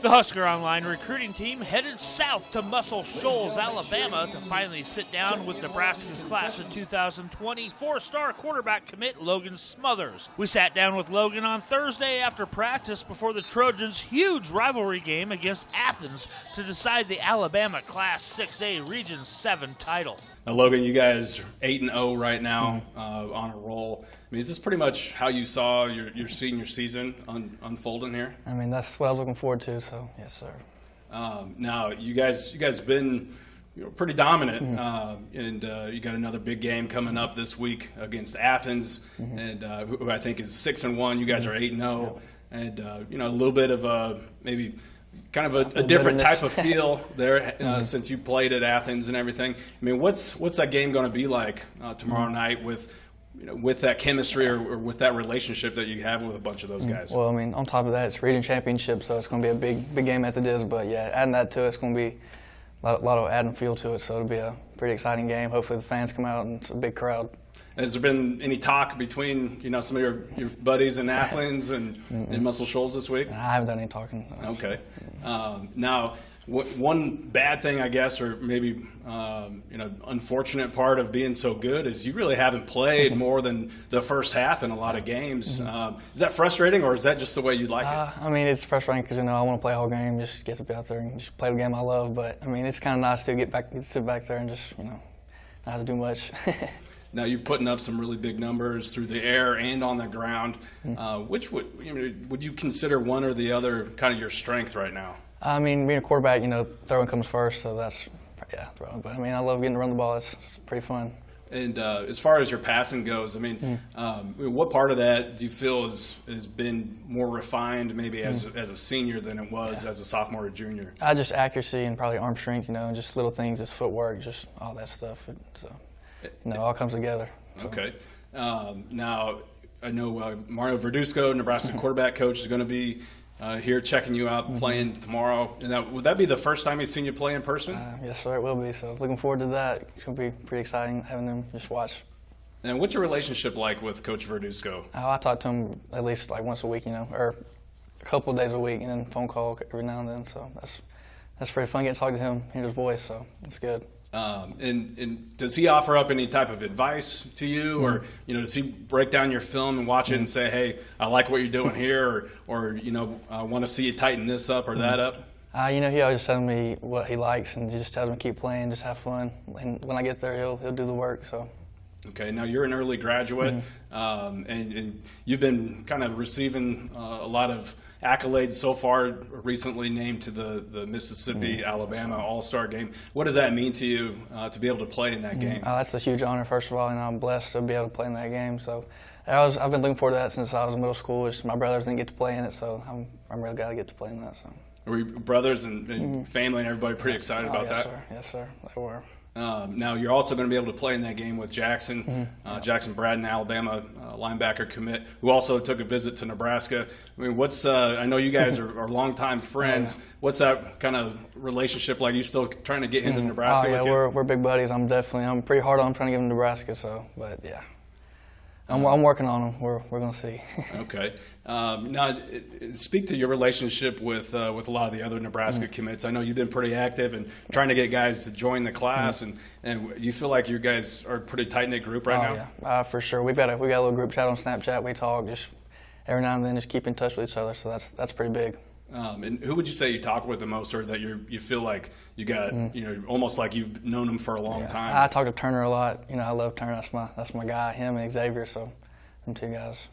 The HuskerOnline recruiting team headed south to Muscle Shoals, Alabama to finally sit down with Nebraska's class of 2020 four-star quarterback commit Logan Smothers. We sat down with Logan on Thursday after practice before the Trojans' huge rivalry game against Athens to decide the Alabama Class 6A Region 7 title. Now, Logan, you guys are 8-0 right now, on a roll. I mean, is this pretty much how you saw your senior season unfolding here? I mean, that's what I was looking forward to, so yes, sir. Now, you guys have been pretty dominant, and you got another big game coming up this week against Athens, and who I think is 6-1. You guys are 8-0, and a little bit of a maybe kind of a different type of feel there since you played at Athens and everything. I mean, what's that game going to be like tomorrow night with that chemistry or with that relationship that you have with a bunch of those guys? Well, I mean, on top of that, it's region championship, so it's going to be a big game as it is. But yeah, adding that to it, it's going to be a lot of adding feel to it. So it'll be a pretty exciting game. Hopefully, the fans come out and it's a big crowd. Has there been any talk between some of your buddies in Athens and Muscle Shoals this week? I haven't done any talking. Okay. Now, one bad thing, I guess, or maybe unfortunate part of being so good is you really haven't played more than the first half in a lot of games. Is that frustrating, or is that just the way you'd like it? I mean, it's frustrating because I want to play a whole game, just get to be out there and just play the game I love. But I mean, it's kind of nice to sit back there and just not have to do much. Now, you're putting up some really big numbers through the air and on the ground. Which would you consider one or the other kind of your strength right now? I mean, being a quarterback, throwing comes first, so that's, throwing. But I mean, I love getting to run the ball. It's pretty fun. And as far as your passing goes, I mean, what part of that do you feel has been more refined maybe as a senior than it was as a sophomore or junior? Just accuracy and probably arm strength, and just little things, just footwork, just all that stuff. So, all comes together. So. Okay. Now, I know Mario Verduzco, Nebraska quarterback coach, is going to be here checking you out, playing tomorrow. And would that be the first time he's seen you play in person? Yes, sir, it will be. So looking forward to that. It's going to be pretty exciting having them just watch. And what's your relationship like with Coach Verduzco? I talk to him at least like once a week, or a couple of days a week, and then phone call every now and then. So that's pretty fun getting to talk to him, hear his voice. So it's good. And does he offer up any type of advice to you, or does he break down your film and watch it and say, "Hey, I like what you're doing here," or I want to see you tighten this up or that up? He always tells me what he likes, and he just tells me to keep playing, just have fun. And when I get there, he'll do the work. So. Okay, now you're an early graduate, and you've been kind of receiving a lot of accolades so far, recently named to the Mississippi-Alabama All-Star game. What does that mean to you to be able to play in that game? That's a huge honor, first of all, and I'm blessed to be able to play in that game. So I've been looking forward to that since I was in middle school. My brothers didn't get to play in it, so I'm really glad to get to play in that. So. Were your brothers and family and everybody pretty excited about that? Yes, sir, they were. Now, you're also going to be able to play in that game with Jackson, Jackson Braden, Alabama linebacker commit, who also took a visit to Nebraska. I mean, I know you guys are longtime friends. What's that kind of relationship like? Are you still trying to get into Nebraska with you? We're big buddies. I'm pretty hard on trying to get him to Nebraska, but yeah. I'm working on them. We're going to see. Okay. Now, speak to your relationship with a lot of the other Nebraska commits. I know you've been pretty active and trying to get guys to join the class, and you feel like you guys are a pretty tight-knit group right now? Yeah, for sure. We got a little group chat on Snapchat. We talk just every now and then, just keep in touch with each other. So that's pretty big. And who would you say you talk with the most, or that you feel like you got almost like you've known him for a long time? I talk to Turner a lot. I love Turner. That's my guy. Him and Xavier. So them two guys.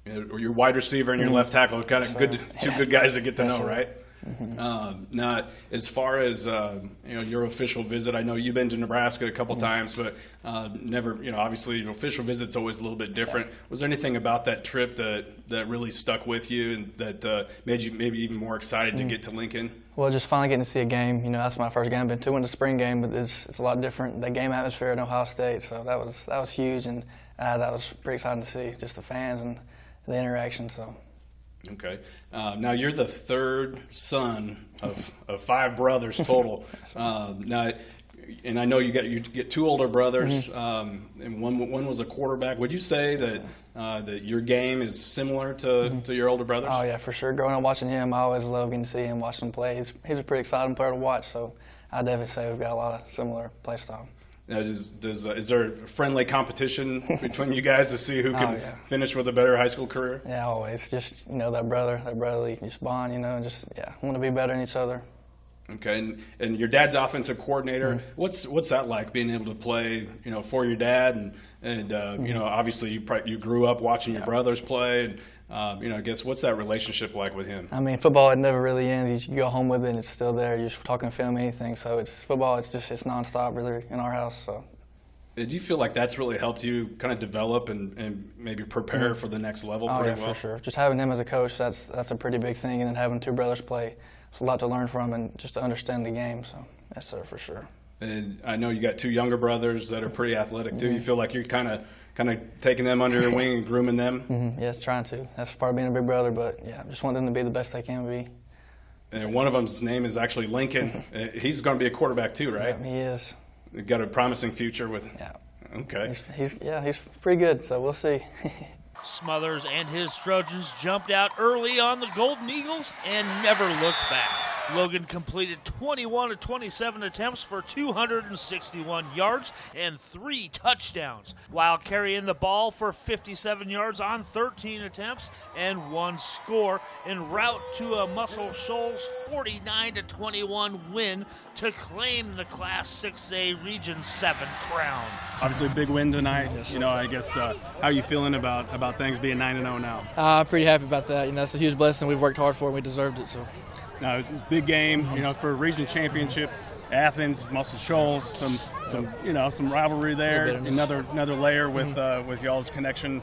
Your wide receiver and your left tackle are kind of two good guys to get to know, right? Now, as far as your official visit, I know you've been to Nebraska a couple times, but never. Obviously, official visit's always a little bit different. Was there anything about that trip that really stuck with you and that made you maybe even more excited to get to Lincoln? Well, just finally getting to see a game. That's my first game. I've been to the spring game, but it's a lot different. The game atmosphere at Ohio State, so that was huge, and that was pretty exciting to see. Just the fans and the interaction. So. Okay. Now, you're the third son of 5 brothers total. Now, and I know you get two older brothers, and one was a quarterback. Would you say that that your game is similar to your older brothers? Oh yeah, for sure. Growing up watching him, I always love getting to see him, watch him play. He's a pretty exciting player to watch. So I definitely say we've got a lot of similar play style. Now, is there a friendly competition between you guys to see who can finish with a better high school career? Yeah, always. Just that brotherly just bond, and just want to be better than each other. Okay, and your dad's offensive coordinator. What's that like, being able to play for your dad, and obviously you grew up watching your brothers play, and I guess what's that relationship like with him? I mean, football, it never really ends. You go home with it and it's still there. You're just talking film, anything. So it's football. It's nonstop really in our house. So. Do you feel like that's really helped you kind of develop and maybe prepare for the next level pretty well? For sure. Just having him as a coach, that's a pretty big thing, and then having two brothers play, it's a lot to learn from and just to understand the game. So yes, sir, for sure. And I know you got two younger brothers that are pretty athletic too. You feel like you're kind of taking them under your wing and grooming them? Yes, trying to. That's part of being a big brother, but just want them to be the best they can be. And one of them's name is actually Lincoln. He's going to be a quarterback too, right? Yeah, he is. Got a promising future with. Yeah. Okay. He's pretty good. So we'll see. Smothers and his Trojans jumped out early on the Golden Eagles and never looked back. Logan completed 21 of 27 attempts for 261 yards and 3 touchdowns, while carrying the ball for 57 yards on 13 attempts and 1 score en route to a Muscle Shoals 49-21 win to claim the Class 6A Region 7 crown. Obviously a big win tonight. I guess how are you feeling about things being 9-0 now? I'm pretty happy about that. It's a huge blessing. We've worked hard for it and we deserved it. So. Big game, for a region championship. Athens, Muscle Shoals, some rivalry there. Another layer with y'all's connection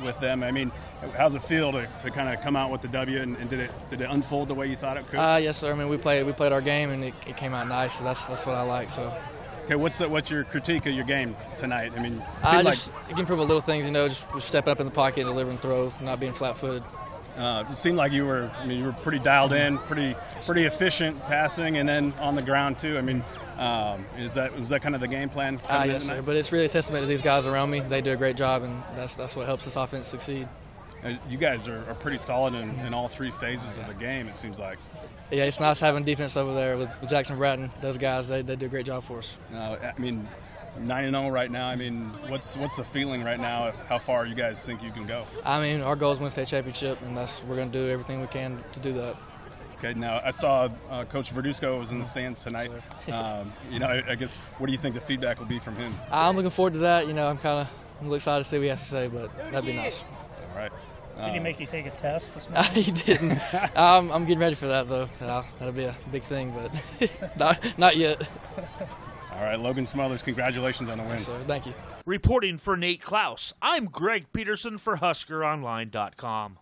with them. I mean, how's it feel to kind of come out with the W, and did it unfold the way you thought it could? Yes, sir. I mean, we played our game and it came out nice. So that's what I like. So. Okay, what's your critique of your game tonight? I mean, you can improve a little things. Just stepping up in the pocket, delivering throw, not being flat-footed. It seemed like you were pretty dialed in, pretty efficient passing, and then on the ground too. I mean, was that kind of the game plan? Yes, sir. But it's really a testament to these guys around me. They do a great job, and that's what helps this offense succeed. You guys are pretty solid in all 3 phases of the game, it seems like. Yeah, it's nice having defense over there with Jackson Bratton. Those guys, they do a great job for us. I mean, 9-0 right now. I mean, what's the feeling right now? How far you guys think you can go? I mean, our goal is to win state championship, and we're going to do everything we can to do that. Okay. Now I saw Coach Verduzco was in the stands tonight. I guess what do you think the feedback will be from him? I'm looking forward to that. I'm really excited to see what he has to say, but that'd be nice. All right. Did he make you take a test this morning? He didn't. I'm getting ready for that though. That'll be a big thing, but not yet. All right, Logan Smothers, congratulations on the win. Yes, sir. Thank you. Reporting for Nate Klaus, I'm Greg Peterson for HuskerOnline.com.